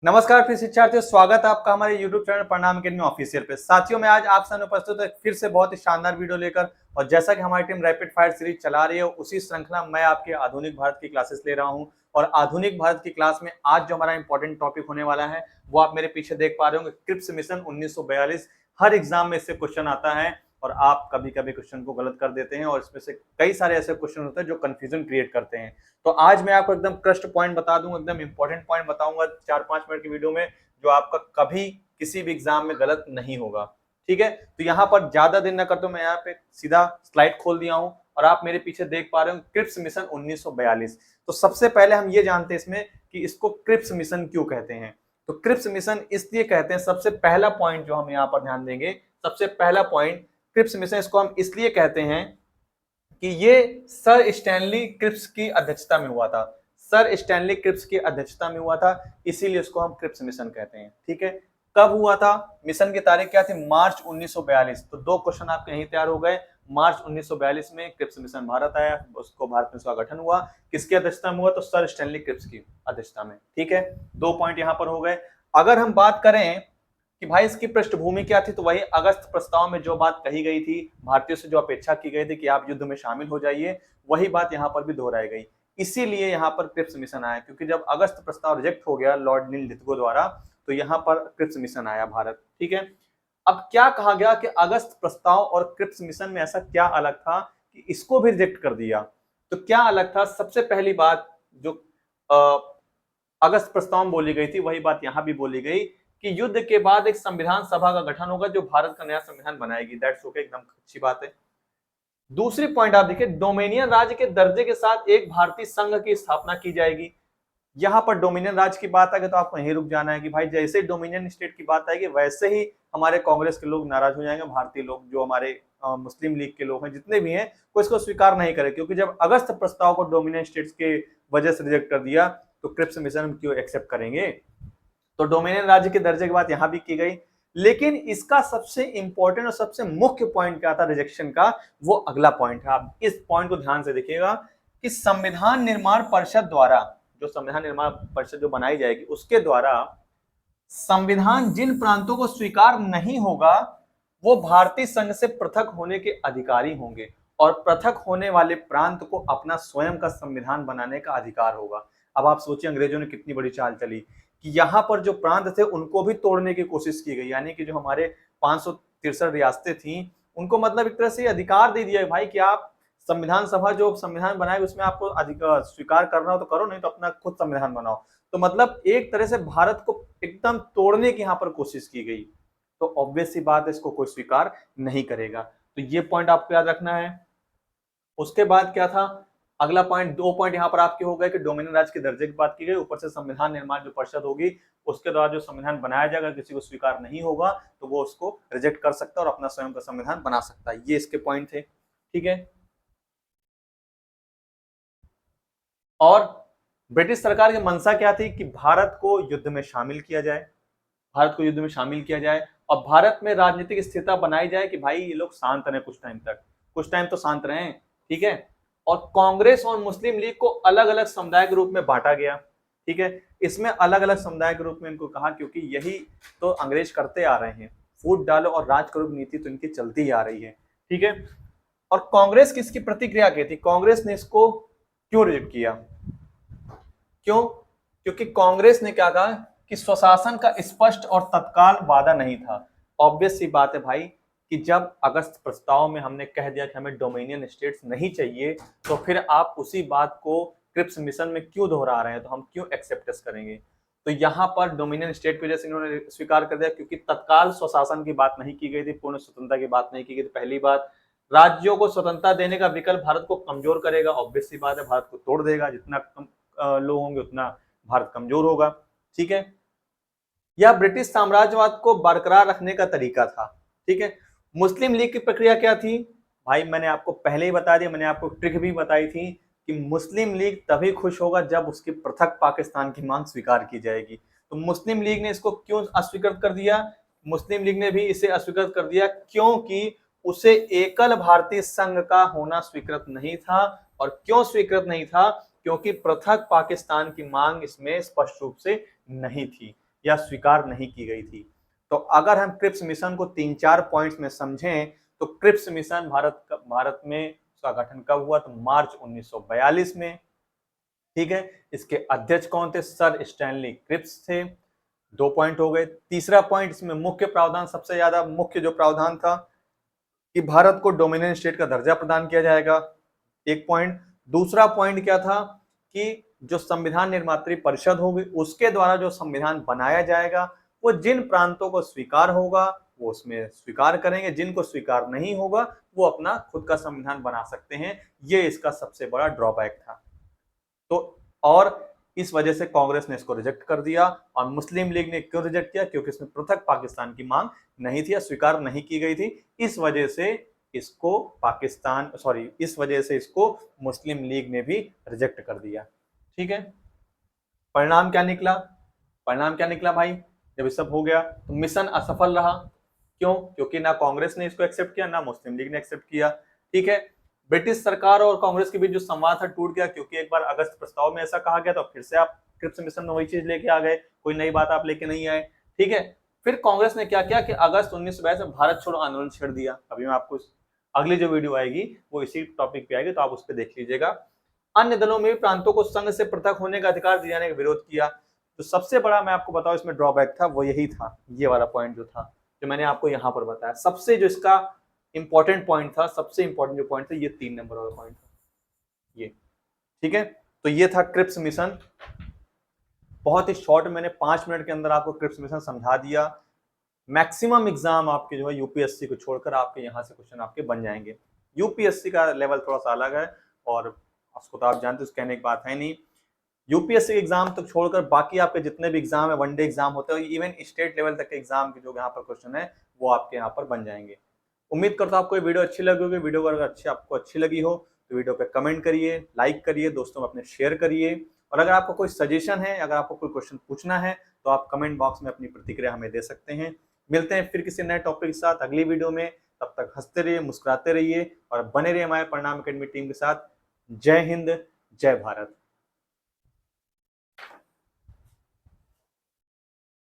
नमस्कार फिर शिक्षार्थियों, स्वागत है आपका हमारे YouTube चैनल प्रणाम अकेडमी ऑफिशियल पे। साथियों, मैं आज आप सामने उपस्थित हूं फिर से बहुत ही शानदार वीडियो लेकर। और जैसा कि हमारी टीम रैपिड फायर सीरीज चला रही है, उसी श्रृंखला मैं आपके आधुनिक भारत की क्लासेस ले रहा हूं। और आधुनिक भारत की क्लास में आज जो हमारा इंपॉर्टेंट टॉपिक होने वाला है वो आप मेरे पीछे देख पा रहे होंगे, क्रिप्स मिशन 1942। हर एग्जाम में इससे क्वेश्चन आता है और आप कभी कभी क्वेश्चन को गलत कर देते हैं और इसमें से कई सारे ऐसे क्वेश्चन होते हैं जो कंफ्यूजन क्रिएट करते हैं। तो आज मैं आपको एकदम क्रस्ट पॉइंट बता दूंगा, एकदम इंपॉर्टेंट पॉइंट बताऊंगा 4-5 मिनट की वीडियो में, जो आपका कभी किसी भी एग्जाम में गलत नहीं होगा। ठीक है, तो यहाँ पर ज्यादा देर न करते मैं यहाँ पे सीधा स्लाइड खोल दिया हूं और आप मेरे पीछे देख पा रहे हो क्रिप्स मिशन 1942। तो सबसे पहले हम ये जानते हैं इसमें कि इसको क्रिप्स मिशन क्यों कहते हैं। तो क्रिप्स मिशन इसलिए कहते हैं, सबसे पहला पॉइंट जो हम यहाँ पर ध्यान देंगे, सबसे पहला पॉइंट, क्रिप्स मिशन इसको हम इसलिए कहते हैं कि ये सर स्टैनली क्रिप्स की अध्यक्षता में हुआ था। सर स्टैनली क्रिप्स की अध्यक्षता में हुआ था, इसीलिए इसको हम क्रिप्स मिशन कहते हैं। ठीक है, कब हुआ था, मिशन की तारीख क्या थी, मार्च 1942। तो दो क्वेश्चन आपके यहीं तैयार हो गए। मार्च 1942 में क्रिप्स मिशन भारत आया, उसको भारत में उसका गठन हुआ। किसकी अध्यक्षता में हुआ, तो सर स्टैनली क्रिप्स की अध्यक्षता में। ठीक है, दो पॉइंट यहां पर हो गए। अगर हम बात करें कि भाई इसकी पृष्ठभूमि क्या थी, तो वही अगस्त प्रस्ताव में जो बात कही गई थी, भारतीयों से जो अपेक्षा की गई थी कि आप युद्ध में शामिल हो जाइए, वही बात यहाँ पर भी दोहराई गई। इसीलिए यहाँ पर क्रिप्स मिशन आया, क्योंकि जब अगस्त प्रस्ताव रिजेक्ट हो गया लॉर्ड नील लिथगो द्वारा, तो यहाँ पर क्रिप्स मिशन आया भारत। ठीक है, अब क्या कहा गया कि अगस्त प्रस्ताव और क्रिप्स मिशन में ऐसा क्या अलग था कि इसको भी रिजेक्ट कर दिया। तो क्या अलग था, सबसे पहली बात जो अगस्त प्रस्ताव में बोली गई थी, वही बात यहाँ भी बोली गई कि युद्ध के बाद एक संविधान सभा का गठन होगा जो भारत का नया संविधान बनाएगी। दैट्स ओके, एकदम अच्छी बात है। दूसरी पॉइंट आप देखिए, डोमिनियन राज्य के दर्जे के साथ एक भारतीय संघ की स्थापना की जाएगी। यहां पर डोमिनियन राज्य की बात आएगी तो आपको यहीं रुक जाना है कि भाई जैसे डोमिनियन स्टेट की बात आएगी वैसे ही हमारे कांग्रेस के लोग नाराज हो जाएंगे। भारतीय लोग, जो हमारे मुस्लिम लीग के लोग हैं, जितने भी हैं, वो इसको स्वीकार नहीं करे, क्योंकि जब अगस्त प्रस्ताव को डोमिनियन स्टेट्स के वजह से रिजेक्ट कर दिया तो क्रिप्स मिशन हम क्यों एक्सेप्ट करेंगे। तो डोमिनियन राज्य के दर्जे की बात यहां भी की गई। लेकिन इसका सबसे इंपॉर्टेंट और सबसे मुख्य पॉइंट क्या था रिजेक्शन का, वो अगला पॉइंट है। आप इस पॉइंट को ध्यान से देखिएगा कि संविधान निर्माण परिषद द्वारा, जो संविधान निर्माण परिषद जो बनाई जाएगी उसके द्वारा संविधान जिन प्रांतों को स्वीकार नहीं होगा वो भारतीय संघ से पृथक होने के अधिकारी होंगे, और पृथक होने वाले प्रांत को अपना स्वयं का संविधान बनाने का अधिकार होगा। अब आप सोचिए अंग्रेजों ने कितनी बड़ी चाल चली कि यहाँ पर जो प्रांत थे उनको भी तोड़ने की कोशिश की गई, यानी कि जो हमारे 563 रियासतें थी उनको मतलब एक तरह से अधिकार दे दिया भाई कि आप संविधान सभा जो संविधान बनाएगी उसमें आपको अधिकार स्वीकार करना हो तो करो, नहीं तो अपना खुद संविधान बनाओ। तो मतलब एक तरह से भारत को एकदम तोड़ने की यहाँ पर कोशिश की गई। तो ऑब्वियस सी बात है, इसको कोई स्वीकार नहीं करेगा। तो ये पॉइंट आपको याद रखना है। उसके बाद क्या था, अगला पॉइंट, दो पॉइंट यहाँ पर आपके हो गए कि डोमिनियन राज्य के दर्जे की बात की गई, ऊपर से संविधान निर्माण जो परिषद होगी उसके द्वारा जो संविधान बनाया जाएगा, किसी को स्वीकार नहीं होगा तो वो उसको रिजेक्ट कर सकता है और अपना स्वयं का संविधान बना सकता है। ये इसके पॉइंट थे। ठीक है, और ब्रिटिश सरकार की मंशा क्या थी कि भारत को युद्ध में शामिल किया जाए, भारत को युद्ध में शामिल किया जाए और भारत में राजनीतिक स्थिरता बनाई जाए कि भाई ये लोग शांत रहे कुछ टाइम तक, कुछ टाइम तो शांत रहे। ठीक है, और कांग्रेस और मुस्लिम लीग को अलग अलग समुदाय के रूप में बांटा गया। ठीक है, इसमें अलग अलग समुदाय के रूप में इनको कहा, क्योंकि यही तो अंग्रेज करते आ रहे हैं, फूट डालो और राज करो नीति तो इनकी चलती ही आ रही है। ठीक है, और कांग्रेस की इसकी प्रतिक्रिया की थी, कांग्रेस ने इसको क्यों रिजेक्ट किया, क्यों, क्योंकि कांग्रेस ने क्या कहा कि स्वशासन का स्पष्ट और तत्काल वादा नहीं था। ऑब्वियस सी बात है भाई कि जब अगस्त प्रस्ताव में हमने कह दिया कि हमें डोमिनियन स्टेट्स नहीं चाहिए, तो फिर आप उसी बात को क्रिप्स मिशन में क्यों दोहरा रहे हैं, तो हम क्यों एक्सेप्टेंस करेंगे। तो यहाँ पर डोमिनियन स्टेट की वजह से इन्होंने स्वीकार कर दिया, क्योंकि तत्काल स्वशासन की बात नहीं की गई थी, पूर्ण स्वतंत्रता की बात नहीं की गई थी। पहली बात, राज्यों को स्वतंत्रता देने का विकल्प भारत को कमजोर करेगा। ऑब्वियस सी बात है, भारत को तोड़ देगा, जितना कम लोग होंगे उतना भारत कमजोर होगा। ठीक है, यह ब्रिटिश साम्राज्यवाद को बरकरार रखने का तरीका था। ठीक है, मुस्लिम लीग की प्रक्रिया क्या थी, भाई मैंने आपको पहले ही बता दिया, मैंने आपको ट्रिक भी बताई थी कि मुस्लिम लीग तभी खुश होगा जब उसकी पृथक पाकिस्तान की मांग स्वीकार की जाएगी। तो मुस्लिम लीग ने इसको क्यों अस्वीकृत कर दिया, मुस्लिम लीग ने भी इसे अस्वीकृत कर दिया क्योंकि उसे एकल भारतीय संघ का होना स्वीकृत नहीं था। और क्यों स्वीकृत नहीं था, क्योंकि पृथक पाकिस्तान की मांग इसमें स्पष्ट रूप से नहीं थी। या स्वीकार नहीं की गई थी। तो अगर हम क्रिप्स मिशन को 3-4 पॉइंट्स में समझें तो क्रिप्स मिशन भारत में उसका गठन कब हुआ, तो मार्च 1942 में। ठीक है, इसके अध्यक्ष कौन थे, सर स्टैनली क्रिप्स थे। 2 पॉइंट हो गए। तीसरा पॉइंट, इसमें मुख्य प्रावधान, सबसे ज्यादा मुख्य जो प्रावधान था कि भारत को डोमिनेंट स्टेट का दर्जा प्रदान किया जाएगा, एक पॉइंट। दूसरा पॉइंट क्या था कि जो संविधान निर्मात्री परिषद होगी उसके द्वारा जो संविधान बनाया जाएगा वो जिन प्रांतों को स्वीकार होगा वो उसमें स्वीकार करेंगे, जिनको स्वीकार नहीं होगा वो अपना खुद का संविधान बना सकते हैं। ये इसका सबसे बड़ा ड्रॉबैक था। तो और इस वजह से कांग्रेस ने इसको रिजेक्ट कर दिया। और मुस्लिम लीग ने क्यों रिजेक्ट किया, क्योंकि इसमें पृथक पाकिस्तान की मांग नहीं थी या स्वीकार नहीं की गई थी। इस वजह से इसको मुस्लिम लीग ने भी रिजेक्ट कर दिया। ठीक है, परिणाम क्या निकला, भाई, जब ये सब हो गया तो मिशन असफल रहा। क्यों, क्योंकि ना कांग्रेस ने इसको एक्सेप्ट किया ना मुस्लिम लीग ने एक्सेप्ट किया। ठीक है, ब्रिटिश सरकार और कांग्रेस के बीच जो संवाद था टूट गया, क्योंकि एक बार अगस्त प्रस्ताव में ऐसा कहा गया तो फिर से आप क्रिप्स मिशन में वही चीज लेके आ गए, कोई नई बात आप लेके नहीं आए। ठीक है, फिर कांग्रेस ने क्या किया कि अगस्त 1922 में भारत छोड़ो आंदोलन छेड़ दिया। अभी मैं आपको अगली जो वीडियो आएगी वो इसी टॉपिक पे आएगी, तो आप उस पर देख लीजिएगा। अन्य दलों में भी प्रांतों को संघ से पृथक होने का अधिकार दिए जाने का विरोध किया। तो सबसे बड़ा मैं आपको बताऊं इसमें ड्रॉबैक था वो यही था, ये वाला पॉइंट जो था, जो मैंने आपको यहाँ पर बताया। सबसे जो इसका इंपॉर्टेंट पॉइंट था, सबसे इंपॉर्टेंट जो पॉइंट था, ये 3 नंबर वाला पॉइंट था ये। ठीक है, तो ये था क्रिप्स मिशन। बहुत ही शॉर्ट, मैंने 5 मिनट के अंदर आपको क्रिप्स मिशन समझा दिया। मैक्सिमम एग्जाम आपके जो है यूपीएससी को छोड़कर आपके यहाँ से क्वेश्चन आपके बन जाएंगे। यूपीएससी का लेवल थोड़ा सा अलग है और उसको तो आप जानते हो, कहने की बात है नहीं। यूपीएससी एग्जाम तक छोड़कर बाकी आपके जितने भी एग्जाम है, वनडे एग्जाम होते हैं, इवन स्टेट लेवल तक के एग्जाम के जो यहाँ पर क्वेश्चन है वो आपके यहाँ पर बन जाएंगे। उम्मीद करता हूँ आपको ये वीडियो अच्छी लगी होगी। वीडियो अगर आपको अच्छी लगी हो तो वीडियो पे कमेंट करिए, लाइक करिए, दोस्तों में अपने शेयर करिए। और अगर आपको कोई सजेशन है, अगर आपको कोई क्वेश्चन पूछना है तो आप कमेंट बॉक्स में अपनी प्रतिक्रिया हमें दे सकते हैं। मिलते हैं फिर किसी नए टॉपिक के साथ अगली वीडियो में। तब तक हंसते रहिए, मुस्कुराते रहिए और बने रहिए हमारे परिणाम एकेडमी टीम के साथ। जय हिंद, जय भारत।